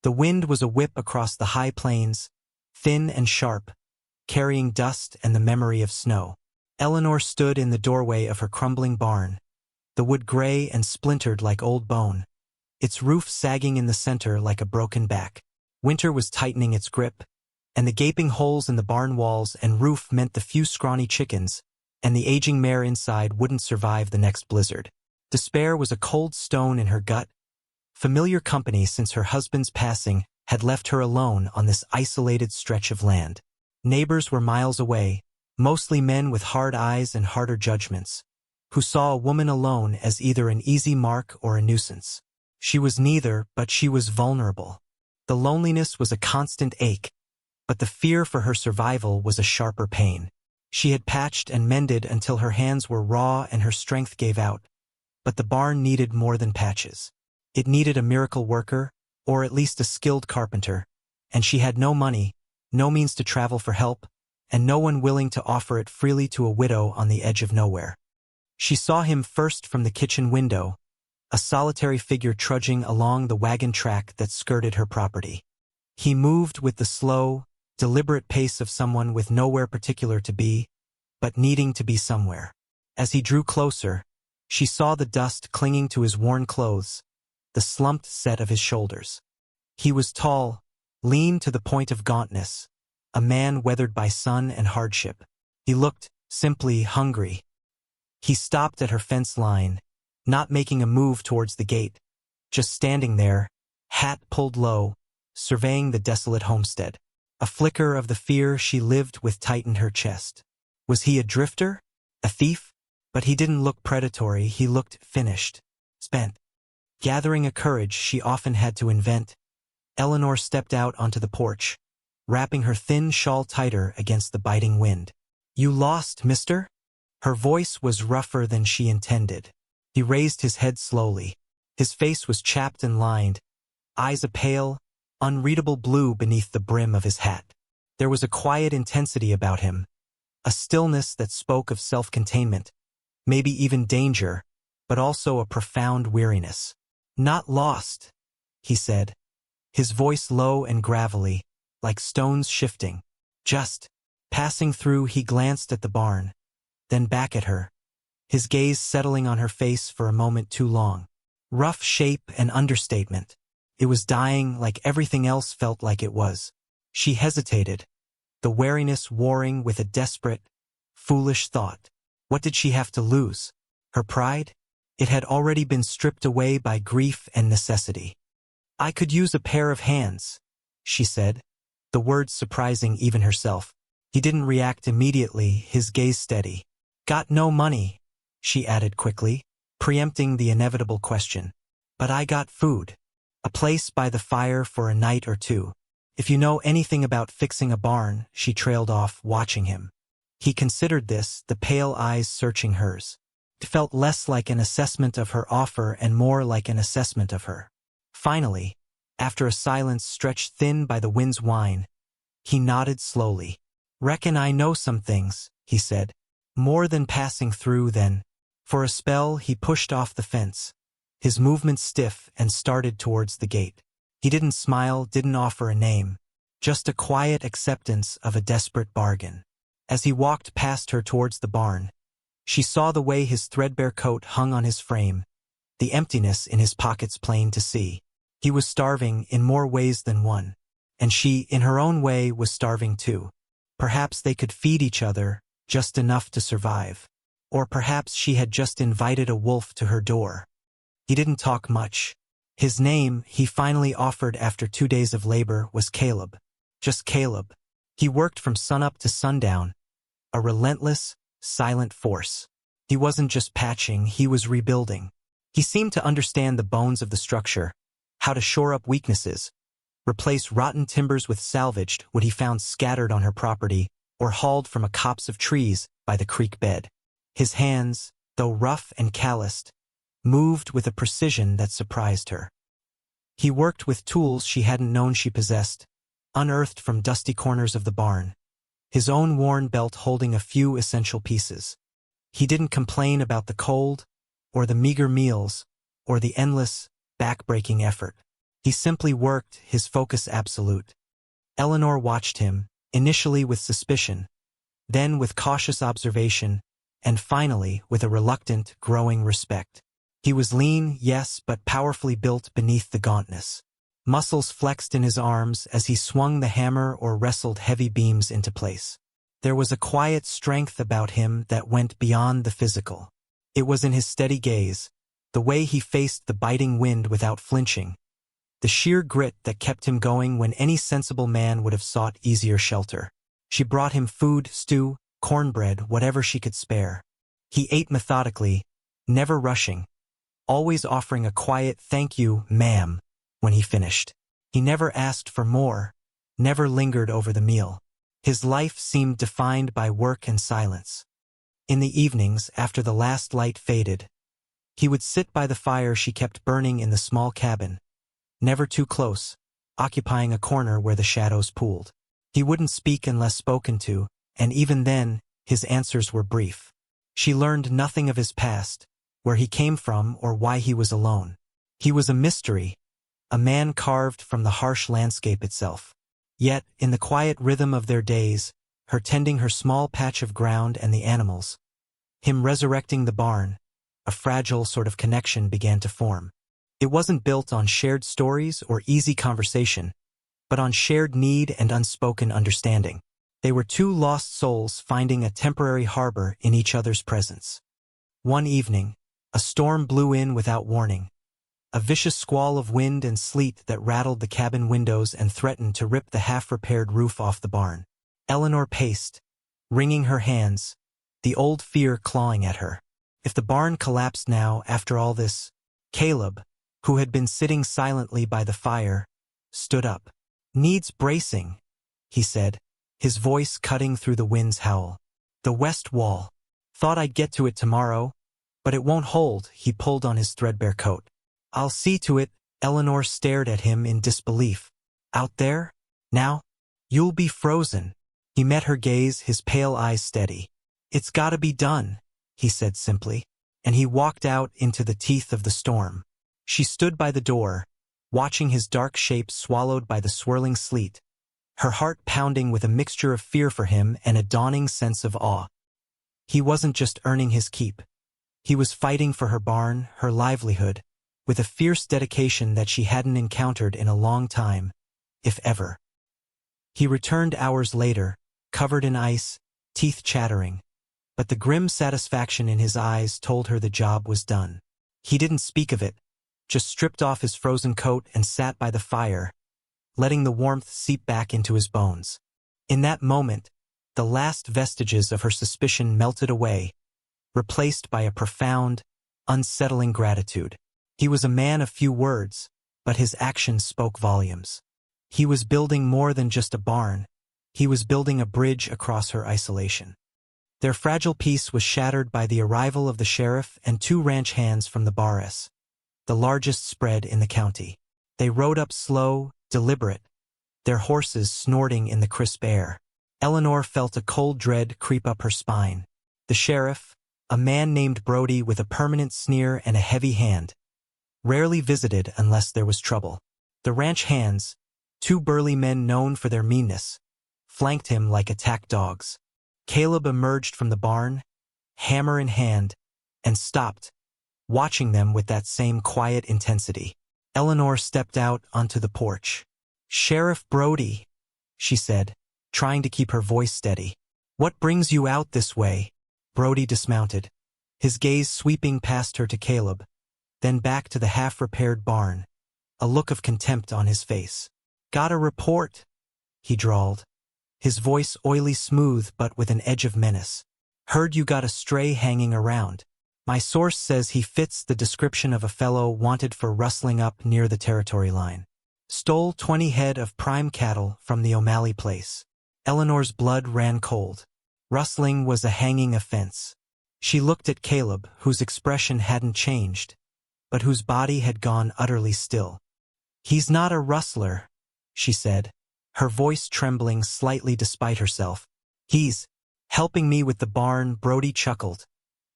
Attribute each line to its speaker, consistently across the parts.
Speaker 1: The wind was a whip across the high plains, thin and sharp, carrying dust and the memory of snow. Eleanor stood in the doorway of her crumbling barn, the wood gray and splintered like old bone, its roof sagging in the center like a broken back. Winter was tightening its grip, and the gaping holes in the barn walls and roof meant the few scrawny chickens and the aging mare inside wouldn't survive the next blizzard. Despair was a cold stone in her gut. Familiar company since her husband's passing had left her alone on this isolated stretch of land. Neighbors were miles away, mostly men with hard eyes and harder judgments, who saw a woman alone as either an easy mark or a nuisance. She was neither, but she was vulnerable. The loneliness was a constant ache, but the fear for her survival was a sharper pain. She had patched and mended until her hands were raw and her strength gave out, but the barn needed more than patches. It needed a miracle worker, or at least a skilled carpenter, and she had no money, no means to travel for help, and no one willing to offer it freely to a widow on the edge of nowhere. She saw him first from the kitchen window, a solitary figure trudging along the wagon track that skirted her property. He moved with the slow, deliberate pace of someone with nowhere particular to be, but needing to be somewhere. As he drew closer, she saw the dust clinging to his worn clothes, the slumped set of his shoulders. He was tall, lean to the point of gauntness, a man weathered by sun and hardship. He looked simply hungry. He stopped at her fence line, not making a move towards the gate, just standing there, hat pulled low, surveying the desolate homestead. A flicker of the fear she lived with tightened her chest. Was he a drifter? A thief? But he didn't look predatory, he looked finished, spent. Gathering a courage she often had to invent, Eleanor stepped out onto the porch, wrapping her thin shawl tighter against the biting wind. "You lost, mister?" Her voice was rougher than she intended. He raised his head slowly. His face was chapped and lined, eyes a pale, unreadable blue beneath the brim of his hat. There was a quiet intensity about him, a stillness that spoke of self-containment, maybe even danger, but also a profound weariness. "Not lost," he said, his voice low and gravelly, like stones shifting. "Just passing through." He glanced at the barn, then back at her, his gaze settling on her face for a moment too long. Rough shape and understatement. It was dying like everything else felt like it was. She hesitated, the wariness warring with a desperate, foolish thought. What did she have to lose? Her pride? It had already been stripped away by grief and necessity. "I could use a pair of hands," she said, the words surprising even herself. He didn't react immediately, his gaze steady. "Got no money," she added quickly, preempting the inevitable question. "But I got food. A place by the fire for a night or two. If you know anything about fixing a barn," she trailed off, watching him. He considered this, the pale eyes searching hers. It felt less like an assessment of her offer and more like an assessment of her. Finally, after a silence stretched thin by the wind's whine, he nodded slowly. "Reckon I know some things," he said. "More than passing through, then." For a spell, he pushed off the fence, his movements stiff, and started towards the gate. He didn't smile, didn't offer a name, just a quiet acceptance of a desperate bargain. As he walked past her towards the barn, she saw the way his threadbare coat hung on his frame, the emptiness in his pockets plain to see. He was starving in more ways than one, and she, in her own way, was starving too. Perhaps they could feed each other, just enough to survive. Or perhaps she had just invited a wolf to her door. He didn't talk much. His name, he finally offered after 2 days of labor, was Caleb. Just Caleb. He worked from sunup to sundown, a relentless, silent force. He wasn't just patching, he was rebuilding. He seemed to understand the bones of the structure, how to shore up weaknesses, replace rotten timbers with salvaged what he found scattered on her property or hauled from a copse of trees by the creek bed. His hands, though rough and calloused, moved with a precision that surprised her. He worked with tools she hadn't known she possessed, unearthed from dusty corners of the barn, his own worn belt holding a few essential pieces. He didn't complain about the cold, or the meager meals, or the endless, back-breaking effort. He simply worked, his focus absolute. Eleanor watched him, initially with suspicion, then with cautious observation, and finally with a reluctant, growing respect. He was lean, yes, but powerfully built beneath the gauntness. Muscles flexed in his arms as he swung the hammer or wrestled heavy beams into place. There was a quiet strength about him that went beyond the physical. It was in his steady gaze, the way he faced the biting wind without flinching, the sheer grit that kept him going when any sensible man would have sought easier shelter. She brought him food, stew, cornbread, whatever she could spare. He ate methodically, never rushing, always offering a quiet "thank you, ma'am," when he finished. He never asked for more, never lingered over the meal. His life seemed defined by work and silence. In the evenings, after the last light faded, he would sit by the fire she kept burning in the small cabin, never too close, occupying a corner where the shadows pooled. He wouldn't speak unless spoken to, and even then, his answers were brief. She learned nothing of his past, where he came from or why he was alone. He was a mystery, a man carved from the harsh landscape itself. Yet, in the quiet rhythm of their days, her tending her small patch of ground and the animals, him resurrecting the barn, a fragile sort of connection began to form. It wasn't built on shared stories or easy conversation, but on shared need and unspoken understanding. They were two lost souls finding a temporary harbor in each other's presence. One evening, a storm blew in without warning, a vicious squall of wind and sleet that rattled the cabin windows and threatened to rip the half-repaired roof off the barn. Eleanor paced, wringing her hands, the old fear clawing at her. If the barn collapsed now, after all this, Caleb, who had been sitting silently by the fire, stood up. "Needs bracing," he said, his voice cutting through the wind's howl. "The west wall. Thought I'd get to it tomorrow, but it won't hold." He pulled on his threadbare coat. "I'll see to it." Eleanor stared at him in disbelief. "Out there? Now? You'll be frozen." He met her gaze, his pale eyes steady. "It's gotta be done," he said simply, and he walked out into the teeth of the storm. She stood by the door, watching his dark shape swallowed by the swirling sleet, her heart pounding with a mixture of fear for him and a dawning sense of awe. He wasn't just earning his keep. He was fighting for her barn, her livelihood, with a fierce dedication that she hadn't encountered in a long time, if ever. He returned hours later, covered in ice, teeth chattering, but the grim satisfaction in his eyes told her the job was done. He didn't speak of it, just stripped off his frozen coat and sat by the fire, letting the warmth seep back into his bones. In that moment, the last vestiges of her suspicion melted away, replaced by a profound, unsettling gratitude. He was a man of few words, but his actions spoke volumes. He was building more than just a barn. He was building a bridge across her isolation. Their fragile peace was shattered by the arrival of the sheriff and two ranch hands from the Barres, the largest spread in the county. They rode up slow, deliberate, their horses snorting in the crisp air. Eleanor felt a cold dread creep up her spine. The sheriff, a man named Brody with a permanent sneer and a heavy hand, rarely visited unless there was trouble. The ranch hands, two burly men known for their meanness, flanked him like attack dogs. Caleb emerged from the barn, hammer in hand, and stopped, watching them with that same quiet intensity. Eleanor stepped out onto the porch. "Sheriff Brody," she said, trying to keep her voice steady. "What brings you out this way?" Brody dismounted, his gaze sweeping past her to Caleb, then back to the half-repaired barn, a look of contempt on his face. "Got a report," he drawled, his voice oily smooth but with an edge of menace. "Heard you got a stray hanging around. My source says he fits the description of a fellow wanted for rustling up near the territory line. Stole 20 head of prime cattle from the O'Malley place." Eleanor's blood ran cold. Rustling was a hanging offense. She looked at Caleb, whose expression hadn't changed, but whose body had gone utterly still. "He's not a rustler," she said, her voice trembling slightly despite herself. "He's helping me with the barn." Brody chuckled,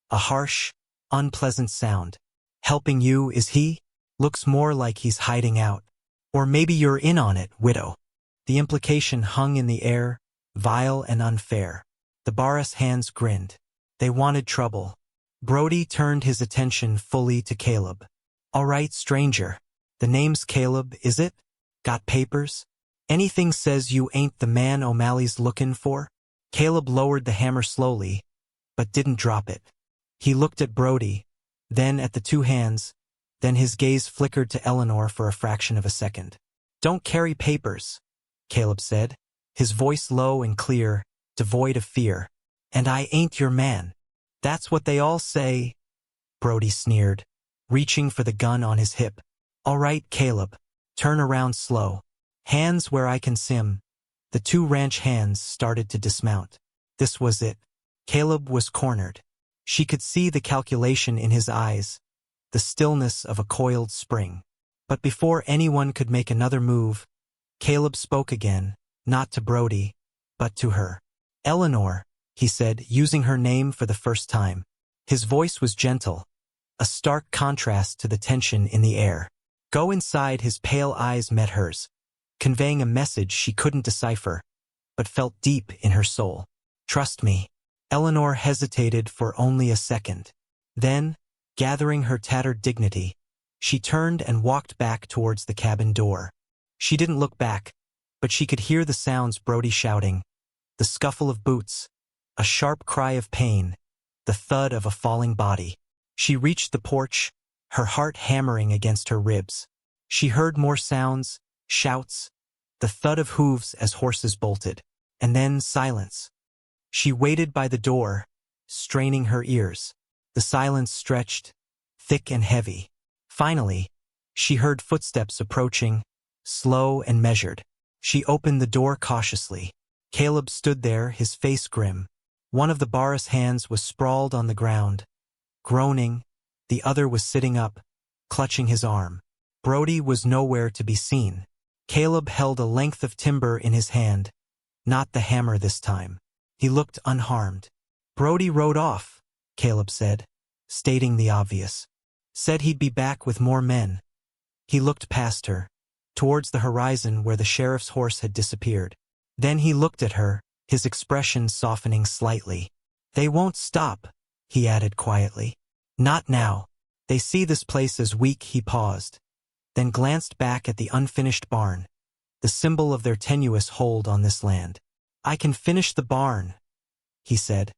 Speaker 1: a harsh, unpleasant sound. "Helping you, is he? Looks more like he's hiding out." Or maybe you're in on it, widow. The implication hung in the air, vile and unfair. The Barras hands grinned. They wanted trouble. Brody turned his attention fully to Caleb. All right, stranger. The name's Caleb, is it? Got papers? Anything says you ain't the man O'Malley's lookin' for? Caleb lowered the hammer slowly, but didn't drop it. He looked at Brody, then at the two hands, then his gaze flickered to Eleanor for a fraction of a second. Don't carry papers, Caleb said, his voice low and clear, devoid of fear. And I ain't your man. That's what they all say, Brody sneered, reaching for the gun on his hip. All right, Caleb, turn around slow. Hands where I can sim. The two ranch hands started to dismount. This was it. Caleb was cornered. She could see the calculation in his eyes, the stillness of a coiled spring. But before anyone could make another move, Caleb spoke again, not to Brody, but to her. Eleanor, he said, using her name for the first time. His voice was gentle, a stark contrast to the tension in the air. Go inside. His pale eyes met hers, conveying a message she couldn't decipher, but felt deep in her soul. Trust me. Eleanor hesitated for only a second. Then, gathering her tattered dignity, she turned and walked back towards the cabin door. She didn't look back, but she could hear the sounds Brody shouting, the scuffle of boots, a sharp cry of pain, the thud of a falling body. She reached the porch, her heart hammering against her ribs. She heard more sounds, shouts, the thud of hooves as horses bolted, and then silence. She waited by the door, straining her ears. The silence stretched, thick and heavy. Finally, she heard footsteps approaching, slow and measured. She opened the door cautiously. Caleb stood there, his face grim. One of the Barras hands was sprawled on the ground, groaning. The other was sitting up, clutching his arm. Brody was nowhere to be seen. Caleb held a length of timber in his hand, not the hammer this time. He looked unharmed. Brody rode off, Caleb said, stating the obvious. Said he'd be back with more men. He looked past her, towards the horizon where the sheriff's horse had disappeared. Then he looked at her, his expression softening slightly. They won't stop, he added quietly. Not now. They see this place as weak. He paused, then glanced back at the unfinished barn, the symbol of their tenuous hold on this land. I can finish the barn, he said,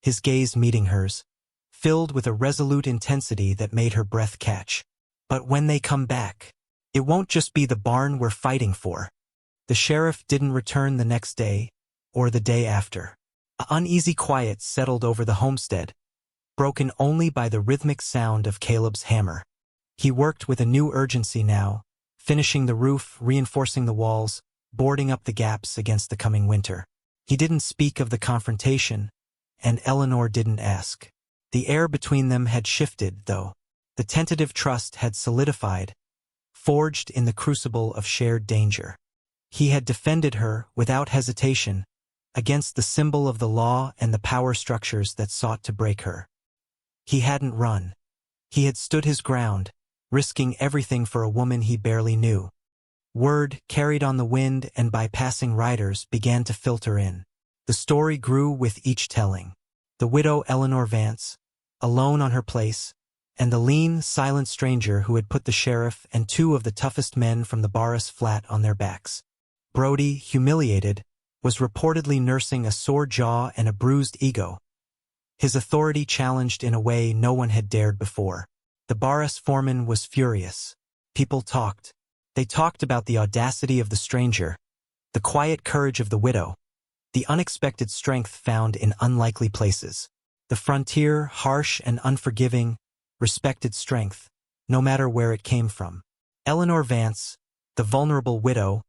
Speaker 1: his gaze meeting hers, filled with a resolute intensity that made her breath catch. But when they come back, it won't just be the barn we're fighting for. The sheriff didn't return the next day, or the day after. An uneasy quiet settled over the homestead, broken only by the rhythmic sound of Caleb's hammer. He worked with a new urgency now, finishing the roof, reinforcing the walls, boarding up the gaps against the coming winter. He didn't speak of the confrontation, and Eleanor didn't ask. The air between them had shifted, though. The tentative trust had solidified, forged in the crucible of shared danger. He had defended her, without hesitation, against the symbol of the law and the power structures that sought to break her. He hadn't run. He had stood his ground, risking everything for a woman he barely knew. Word, carried on the wind and by passing riders, began to filter in. The story grew with each telling. The widow Eleanor Vance, alone on her place, and the lean, silent stranger who had put the sheriff and two of the toughest men from the Barras flat on their backs. Brody, humiliated, was reportedly nursing a sore jaw and a bruised ego, his authority challenged in a way no one had dared before. The Barras foreman was furious. People talked. They talked about the audacity of the stranger, the quiet courage of the widow, the unexpected strength found in unlikely places. The frontier, harsh and unforgiving, respected strength, no matter where it came from. Eleanor Vance, the vulnerable widow,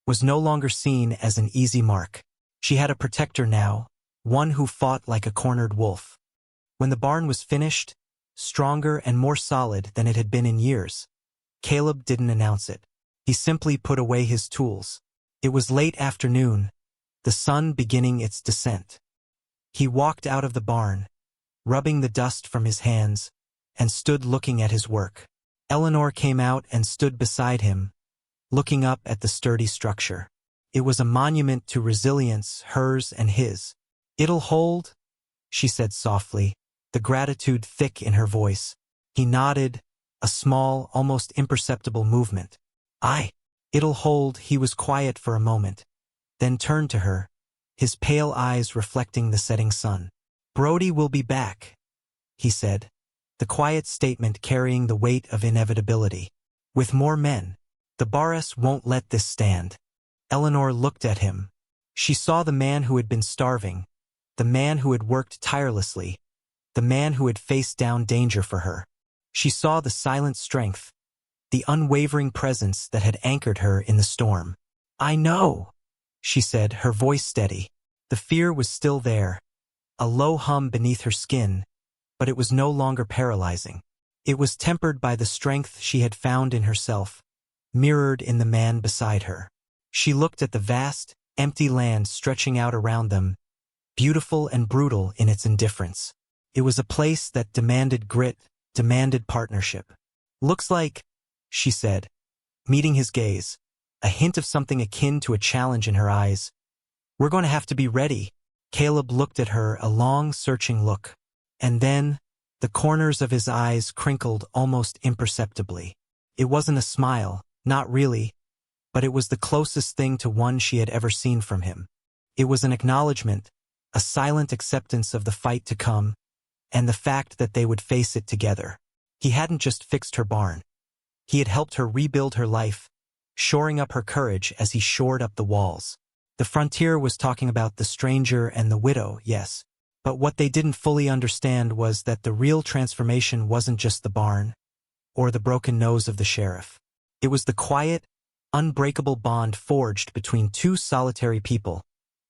Speaker 1: was no longer seen as an easy mark. She had a protector now, one who fought like a cornered wolf. When the barn was finished, stronger and more solid than it had been in years, Caleb didn't announce it. He simply put away his tools. It was late afternoon, the sun beginning its descent. He walked out of the barn, rubbing the dust from his hands, and stood looking at his work. Eleanor came out and stood beside him, looking up at the sturdy structure. It was a monument to resilience, hers and his. "It'll hold," she said softly, the gratitude thick in her voice. He nodded, a small, almost imperceptible movement. It'll hold." He was quiet for a moment, then turned to her, his pale eyes reflecting the setting sun. "Brody will be back," he said, the quiet statement carrying the weight of inevitability. "With more men. The Barres won't let this stand." Eleanor looked at him. She saw the man who had been starving, the man who had worked tirelessly, the man who had faced down danger for her. She saw the silent strength, the unwavering presence that had anchored her in the storm. "I know," she said, her voice steady. The fear was still there, a low hum beneath her skin, but it was no longer paralyzing. It was tempered by the strength she had found in herself, mirrored in the man beside her. She looked at the vast, empty land stretching out around them, beautiful and brutal in its indifference. It was a place that demanded grit, demanded partnership. "Looks like," she said, meeting his gaze, a hint of something akin to a challenge in her eyes. "We're going to have to be ready." Caleb looked at her, a long, searching look. And then, the corners of his eyes crinkled almost imperceptibly. It wasn't a smile, not really, but it was the closest thing to one she had ever seen from him. It was an acknowledgement, a silent acceptance of the fight to come, and the fact that they would face it together. He hadn't just fixed her barn. He had helped her rebuild her life, shoring up her courage as he shored up the walls. The frontier was talking about the stranger and the widow, yes, but what they didn't fully understand was that the real transformation wasn't just the barn, or the broken nose of the sheriff. It was the quiet, unbreakable bond forged between two solitary people,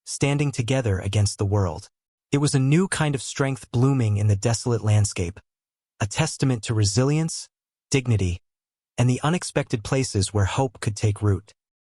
Speaker 1: standing together against the world. It was a new kind of strength blooming in the desolate landscape, a testament to resilience, dignity, and the unexpected places where hope could take root.